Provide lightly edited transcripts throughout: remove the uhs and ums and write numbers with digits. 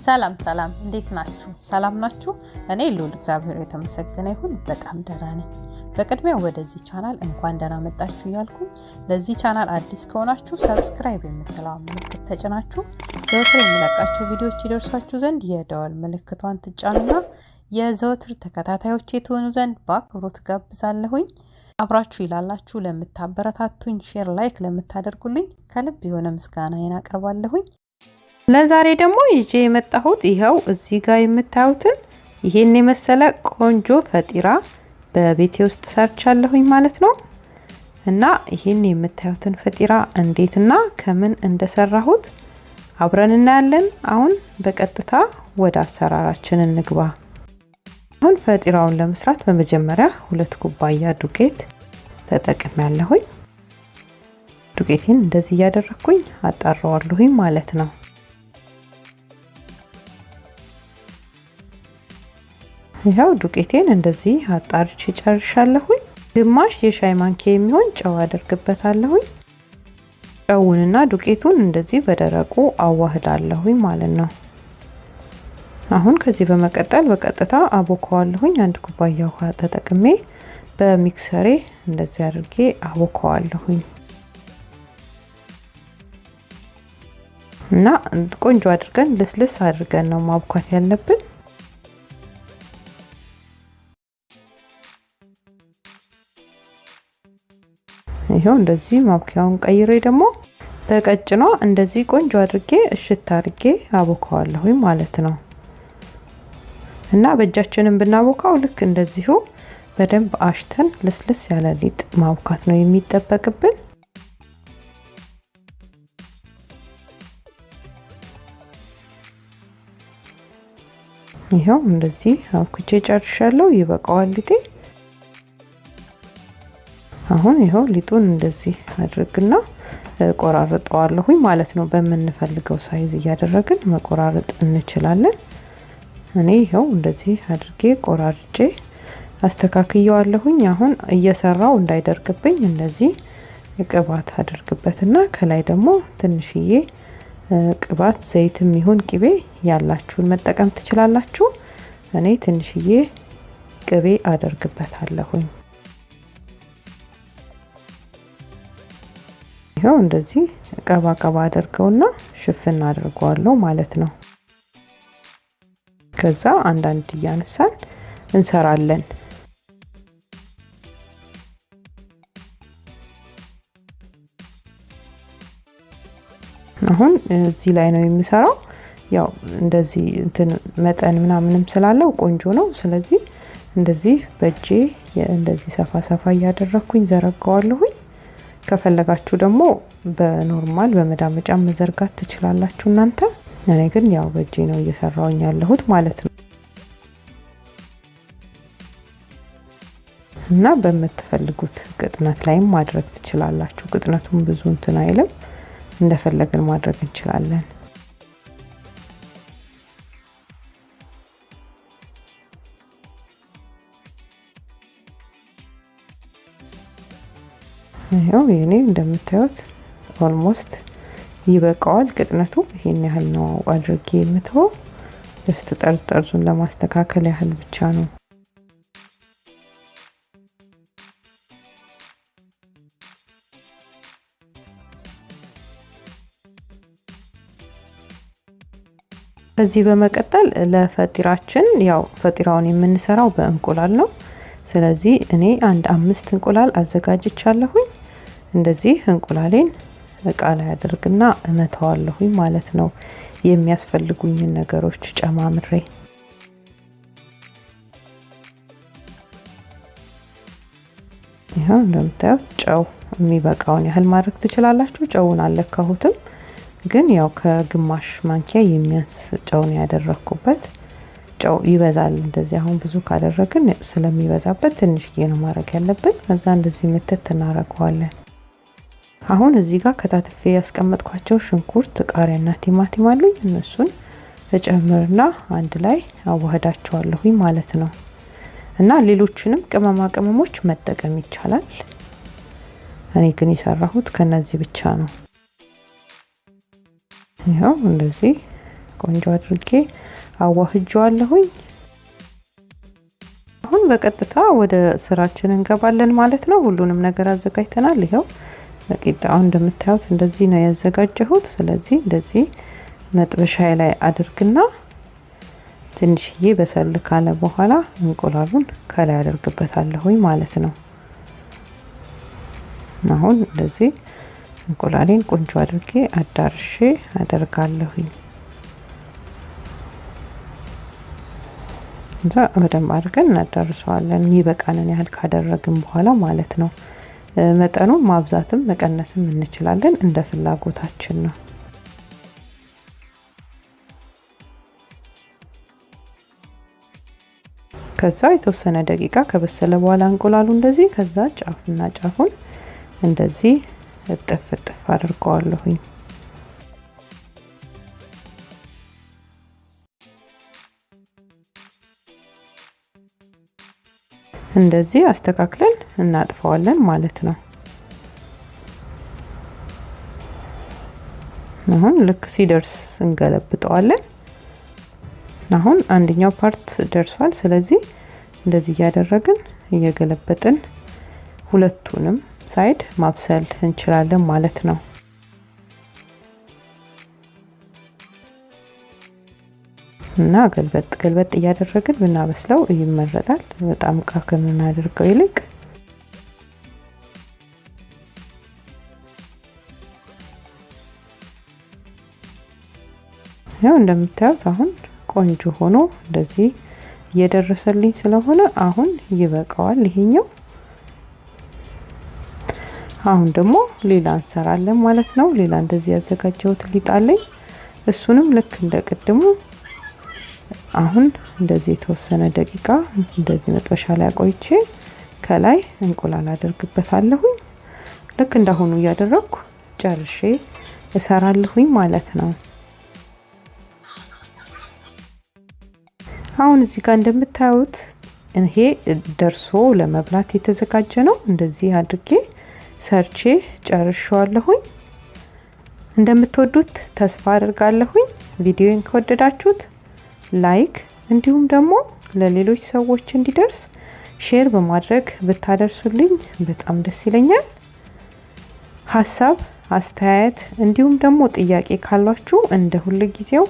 ሰላም እንዴት ናችሁ? ሰላም ናችሁ? እኔ ልዑል እግዚአብሔር የተመሰገነ ይሁን በጣም ደህና ነኝ። በቅድሚያ ወደዚህ ቻናል እንኳን ደህና መጣችሁ እያልኩኝ ለዚህ ቻናል አዲስ ከሆናችሁ ሰብስክራይብ የምትለዋ ምልክት ተጭናችሁ ዘወትር የምለቃቸው ቪዲዮዎች ይደርሷችሁ ዘንድ የደወል ምልክቷን ትጫኑና የዘወትር ተከታታዮች ትሆኑ ዘንድ በአክብሮት ጋብዛለሁኝ። አብራችሁ ይላላችሁ ለምታበረታቱኝ፣ ሼር ላይክ ለምታደርጉልኝ ከልብ የሆነ ምስጋናዬን አቀርባለሁኝ። ለዛሬ ደግሞ ይዤ የመጣሁት ይሄው እዚህ ጋር የምታዩትን ይሄን የመሰለ ቆንጆ ፈጢራ በቤቴ ውስጥ ሰርቻለሁኝ ማለት ነው። እና ይሄን የምታዩትን ፈጢራ እንዴትና ከምን እንደሰራሁት አብረን እናያለን። አሁን በቀጥታ ወደ አሰራራችን እንግባ። አሁን ፈጢራውን ለመስራት በመጀመሪያ 2 ኩባያ ዱቄት ተጠቅሜያለሁኝ። ዱቄቴን እንደዚህ ያደረኩኝ አጣራዋለሁኝ ማለት ነው። ይሄው ዱቄቴን እንደዚህ አጣርቼ ጨርሻለሁኝ። ግማሽ የሻይ ማንኪያ የሚሆን ጨው አደርግበታለሁኝ። ጨውንና ዱቄቱን እንደዚህ በደረቁ አዋህዳለሁኝ ማለት ነው። አሁን ከዚህ በመቀጠል በቀጥታ አቦካዋለሁኝ። 1 ኩባያ ውሃ ተጠቅሜ በሚክሰሬ እንደዚህ አድርጌ አቦካዋለሁኝ እና ቆንጆ አድርገን ልስልስ አድርገን ነው ማብኳት ያለብን። ይሄው እንደዚህ ማብኪያውን ቀይሬ ደግሞ በቀጭኗ እንደዚህ ቆንጆ አድርጌ እሽት አድርጌ አቦካዋለሁኝ ማለት ነው። እና በእጃችንን ብናቦካው ልክ እንደዚሁ በደንብ አሽተን ለስለስ ያለ ሊጥ ማብካት ነው የሚጠበቅብን። ይሄው እንደዚህ አብኩቼ ጨርሻለሁ። ይበቃዋል ሊጤ። አሁን ይሄው ሊጡን እንደዚህ አድርግና ቆራርጠዋለሁኝ ማለት ነው። በመንፈልገው ሳይዝ እያደረግን መቆራረጥ እንችላለን። እኔ ይሄው እንደዚህ አድርጌ ቆራርጬ አስተካክየዋለሁኝ። አሁን እየሰራው እንዳይደርቅብኝ እንደዚህ ቅባት አድርግበትና ከላይ ደግሞ ትንሽዬ ቅባት ዘይትም ይሁን ቅቤ ያላችሁን መጠቀም ትችላላችሁ። እኔ ትንሽዬ ቅቤ አደርግበታለሁኝ። ይሄው እንደዚህ ቀባ አድርገውና ሽፍን አድርገዋለሁ ማለት ነው። ከዛ አንዳንድ እያነሳን እንሰራለን። አሁን እዚህ ላይ ነው የሚሰራው። ያው እንደዚህ እንትን መጠን ምናምንም ስላለው ቆንጆ ነው። ስለዚህ እንደዚህ በእጄ እንደዚህ ሰፋ እያደረኩኝ ዘረጋዋለሁኝ። ከፈለጋችሁ ደግሞ በኖርማል በመዳመጫ መዘርጋት ትችላላችሁ እናንተ። እኔ ግን ያው በእጄ ነው እየሰራውኝ ያለሁት ማለት ነው። እና በመትፈልጉት ቅጥነት ላይም ማድረግ ትችላላችሁ። ቅጥነቱን ብዙ እንትን አይልም፣ እንደፈለግን ማድረግ እንችላለን። ይሄው የኔ እንደምታዩት ኦልሞስት ይበቃዋል። ቅጥነቱ ይሄን ያህል ነው አድርጌ የምተው። ጀስት ጠርዙን ለማስተካከል ያህል ብቻ ነው። ከዚህ በመቀጠል ለፈጢራችን ያው ፈጢራውን የምንሰራው በእንቁላል ነው። ስለዚህ እኔ 5 እንቁላል አዘጋጅቻለሁኝ። እንደዚህ እንቁላሌን እቃ ላይ አድርግና እመታዋለሁኝ ማለት ነው። የሚያስፈልጉኝ ነገሮች ጨማምሬ ይሄው እንደምታዩት ጨው የሚበቃውን ያህል ማድረግ ትችላላችሁ። ጨውን አለካሁትም፣ ግን ያው ከግማሽ ማንኪያ የሚያንስ ጨው ነው ያደረኩበት። ጨው ይበዛል እንደዚህ። አሁን ብዙ ካደረግን ስለሚበዛበት ትንሽዬ ነው ማድረግ ያለብን። ከዛ እንደዚህ ምትት እናረጋዋለን። አሁን እዚህ ጋር ከታትፌ ያስቀመጥኳቸው ሽንኩርት፣ ቃሪያና ቲማቲም አሉኝ። እነሱን እጨምርና አንድ ላይ አዋህዳቸዋለሁኝ ማለት ነው። እና ሌሎችንም ቅመሞች መጠቀም ይቻላል። እኔ ግን የሰራሁት ከነዚህ ብቻ ነው። ይሄው እንደዚህ ቆንጆ አድርጌ አዋህጄዋለሁኝ። አሁን በቀጥታ ወደ ስራችን እንገባለን ማለት ነው። ሁሉንም ነገር አዘጋጅተናል። ይሄው ቂጣው እንደምታዩት እንደዚህ ነው ያዘጋጀሁት። ስለዚህ እንደዚህ መጥበሻዬ ላይ አድርግና ትንሽዬ በሰል ካለ በኋላ እንቁላሉን ከላይ አደርግበታለሁኝ ማለት ነው። አሁን እንደዚህ እንቁላሌን ቆንጆ አድርጌ አዳርሼ አደርጋለሁኝ። እንዛ በደንብ አድርገን እናዳርሰዋለን። ይበቃንን ያህል ካደረግን በኋላ ማለት ነው። መጠኑን ማብዛትም መቀነስም እንችላለን፣ እንደ ፍላጎታችን ነው። ከዛ የተወሰነ ደቂቃ ከበሰለ በኋላ እንቁላሉ እንደዚህ ከዛ ጫፍና ጫፉን እንደዚህ እጥፍ እጥፍ አድርገዋለሁኝ። እንደዚህ አስተካክለን እናጥፈዋለን ማለት ነው። አሁን ልክ ሲደርስ እንገለብጠዋለን። አሁን አንደኛው ፓርት ደርሷል። ስለዚህ እንደዚህ እያደረግን እየገለበጥን ሁለቱንም ሳይድ ማብሰል እንችላለን ማለት ነው። እና ገልበጥ እያደረግን ብናበስለው ይመረጣል። በጣም ከምናደርገው ይልቅ ያው እንደምታዩት አሁን ቆንጆ ሆኖ እንደዚህ እየደረሰልኝ ስለሆነ አሁን ይበቃዋል ይሄኛው። አሁን ደግሞ ሌላ እንሰራለን ማለት ነው። ሌላ እንደዚህ ያዘጋጀሁት ሊጥ አለኝ። እሱንም ልክ እንደቀድሙ አሁን እንደዚህ የተወሰነ ደቂቃ እንደዚህ መጥበሻ ላይ አቆይቼ ከላይ እንቁላል አደርግበታለሁኝ። ልክ እንዳሁኑ እያደረኩ ጨርሼ እሰራለሁኝ ማለት ነው። አሁን እዚህ ጋር እንደምታዩት ይሄ ደርሶ ለመብላት የተዘጋጀ ነው። እንደዚህ አድርጌ ሰርቼ ጨርሻለሁኝ። እንደምትወዱት ተስፋ አደርጋለሁኝ። ቪዲዮን ከወደዳችሁት ላይክ እንዲሁም ደግሞ ለሌሎች ሰዎች እንዲደርስ ሼር በማድረግ ብታደርሱልኝ በጣም ደስ ይለኛል። ሀሳብ አስተያየት እንዲሁም ደግሞ ጥያቄ ካላችሁ እንደ ሁሉ ጊዜው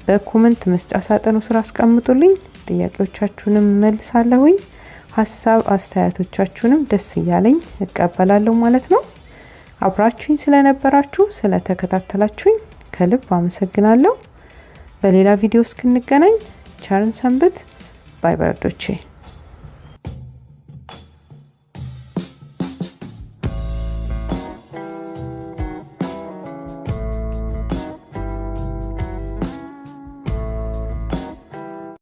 በኮሜንት መስጫ ሳጥኑ ስራ አስቀምጡልኝ። ጥያቄዎቻችሁንም መልሳለሁኝ። ሀሳብ አስተያየቶቻችሁንም ደስ እያለኝ እቀበላለሁ ማለት ነው። አብራችሁኝ ስለነበራችሁ ስለተከታተላችሁኝ ከልብ አመሰግናለሁ። በሌላ ቪዲዮ እስክንገናኝ ቸርን ሰንብት። ባይ ባይ ወዶቼ።